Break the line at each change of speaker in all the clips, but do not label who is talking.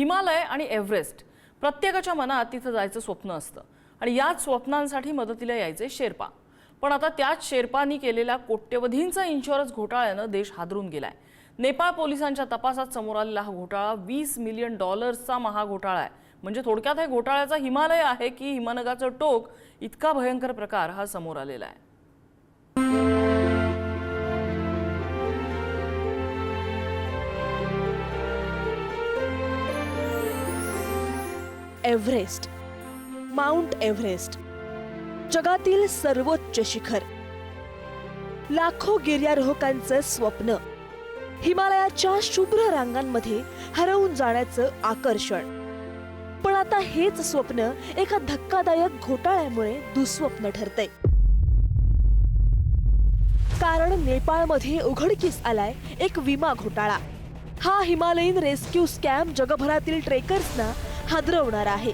हिमालय आणि एव्हरेस्ट प्रत्येकाच्या मनात तिथं जायचं स्वप्न असतं आणि याच स्वप्नांसाठी मदतीला यायचे शेर्पा। पण आता त्याच शेर्पांनी केलेल्या कोट्यवधींचा इन्शुरन्स घोटाळ्यानं देश हादरून गेलाय। नेपाळ पोलिसांच्या तपासात समोर आलेला हा घोटाळा $20 मिलियन महाघोटाळा आहे। म्हणजे थोडक्यात हे घोटाळ्याचा हिमालय आहे की हिमनगाचं टोक, इतका भयंकर प्रकार हा समोर आलेला आहे।
एव्हरेस्ट, माउंट एव्हरेस्ट, जगातील सर्वोच्च शिखर, लाखो गिर्यारोहकांचं स्वप्न, हिमालयाच्या शुभ्र रांगांमध्ये हरवून जाण्याचं आकर्षण। पण आता हेच स्वप्न एका धक्कादायक घोटाळ्यामुळे दुःस्वप्न ठरतंय। कारण नेपाळमध्ये उघडकीस आलाय एक विमा घोटाळा। हा हिमालयन रेस्क्यू स्कॅम जगभरातील ट्रेकर्सना हादरवणार आहे।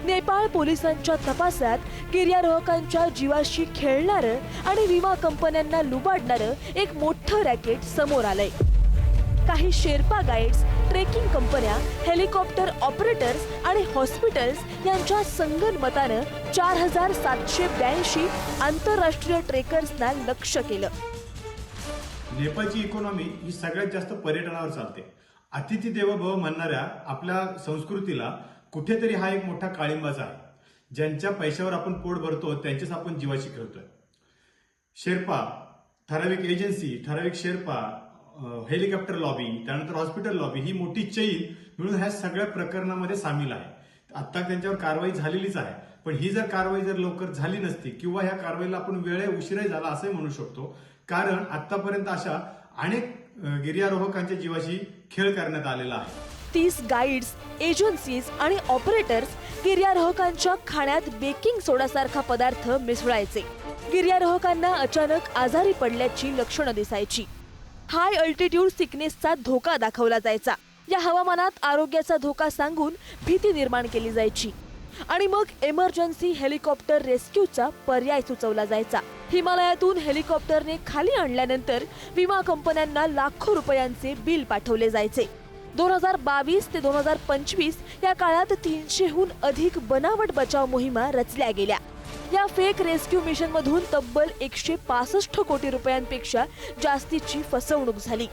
नेपाळ पोलिसांच्या तपासात गिर्यारोहकांच्या जीवाशी खेळणारं आणि विमा कंपन्यांना लुबाडणारं एक मोठं रॅकेट समोर आलंय। काही शेर्पा गाईड्स, ट्रेकिंग कंपन्या, हेलिकॉप्टर ऑपरेटर्स आणि हॉस्पिटल्स यांच्या संगनमतानं 4782 आंतरराष्ट्रीय ट्रेकर्सना लक्ष्य केलं।
नेपाळची इकॉनॉमी ही सगळ्यात जास्त पर्यटनावर चालते। अतिथी देवो भव म्हणणाऱ्या आपल्या संस्कृतीला कुठेतरी हा एक मोठा काळिंबाचा आहे। ज्यांच्या पैशावर आपण पोट भरतो त्यांच्याच आपण जीवाशी खेळतोय। शेर्पा, ठराविक एजन्सी, ठराविक शेर्पा, हेलिकॉप्टर लॉबी, त्यानंतर हॉस्पिटल लॉबी ही मोठी चेन मिळून ह्या सगळ्या प्रकरणामध्ये सामील आहे। आता त्यांच्यावर कारवाई झालेलीच आहे, पण ही जर कारवाई जर लवकर झाली नसती किंवा ह्या कारवाईला आपण वेळ उशिराही झाला असंही म्हणू शकतो, कारण आतापर्यंत अशा अनेक गिर्यारोहकांच्या जीवाशी खेळ करण्यात आलेला आहे।
30 गाईड्स, एजन्सीज आणि ऑपरेटर्स गिर्यारोहकांच्या खाण्यात बेकिंग सोडासारखा पदार्थ मिसळायचे। गिर्यारोहकांना अचानक आजारी पडल्याची लक्षणं दिसायची। हाय अल्टिट्यूड सिकनेसचा धोका दाखवला जायचा। या हवामानात आरोग्याचा धोका सांगून भीती निर्माण केली जायची आणि मग इमर्जन्सी हेलिकॉप्टर रेस्क्यूचा पर्याय सुचवला जायचा। हिमालयातून हेलिकॉप्टरने खाली आणल्यानंतर विमा कंपन्यांना लाखो रुपयांचे बिल पाठवले जायचे। 2022 ते 2025 या काळात 300हून अधिक बनावट बचाव मोहिमा रचल्या गेल्या। या फेक रेस्क्यू मिशन मधून तब्बल 165 कोटी रुपयांपेक्षा जास्तीची फसवणूक झाली।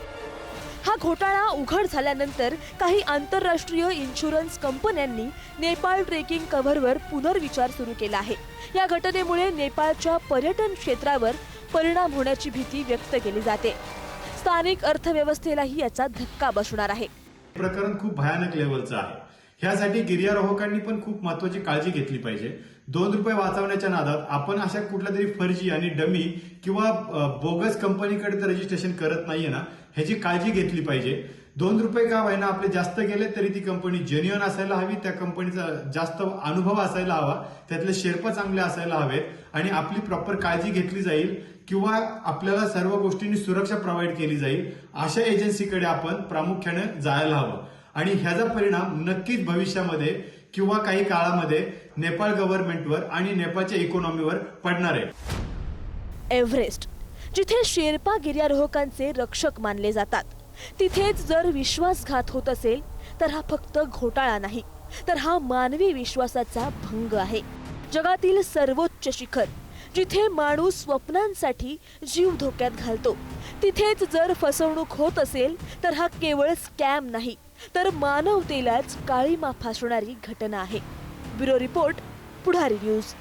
हा घोटाळा उघड झाल्यानंतर काही आंतरराष्ट्रीय इन्शुरन्स कंपन्यांनी नेपाळ ट्रेकिंग कव्हरवर पुनर्विचार सुरू केला आहे। या घटनेमुळे नेपाळच्या पर्यटन क्षेत्रावर परिणाम होण्याची भीती व्यक्त केली जाते। स्थानिक अर्थव्यवस्थेलाही याचा धक्का बसणार आहे।
प्रकरण खूप भयानक लेवलचं आहे। ह्यासाठी गिर्यारोहकांनी पण खूप महत्वाची काळजी घेतली पाहिजे। 2 रुपये वाचवण्याच्या नादात आपण अशा कुठल्या तरी फर्जी आणि डमी किंवा बोगस कंपनीकडे तर रजिस्ट्रेशन करत नाहीये ना, ह्याची काळजी घेतली पाहिजे। 2 रुपये का व्हायना आपले जास्त गेले तरी ती कंपनी जेन्युइन असायला हवी, त्या कंपनीचा जास्त अनुभव असायला हवा, त्यातले शेर्पा चांगले असायला हवेत आणि आपली प्रॉपर काळजी घेतली जाईल किंवा आपल्याला सर्व गोष्टींनी सुरक्षा प्रोव्हाइड केली जाईल। अशा एजन्सीकडे आपण प्रामुख्याने जायला हवं आणि ह्याचा परिणाम नक्कीच भविष्यामध्ये किंवा काही काळामध्ये नेपाळ गव्हर्नमेंटवर आणि नेपाळच्या इकॉनॉमीवर पडणार आहे।
एव्हरेस्ट, जिथे शेर्पा गिर्यारोहकांचे रक्षक मानले जातात, तिथेच जर विश्वासघात होत असेल तर हा फक्त घोटाळा नाही, तर हा मानवी विश्वासाचा भंग आहे। जगातील सर्वोच्च शिखर, जिथे माणूस स्वप्नांसाठी जीव धोक्यात घालतो, तिथेच जर फसवणूक होत असेल तर हा केवळ स्कॅम नाही, तर मानवतेलाच काळीमा फासणारी घटना आहे। ब्युरो रिपोर्ट, पुढारी न्यूज।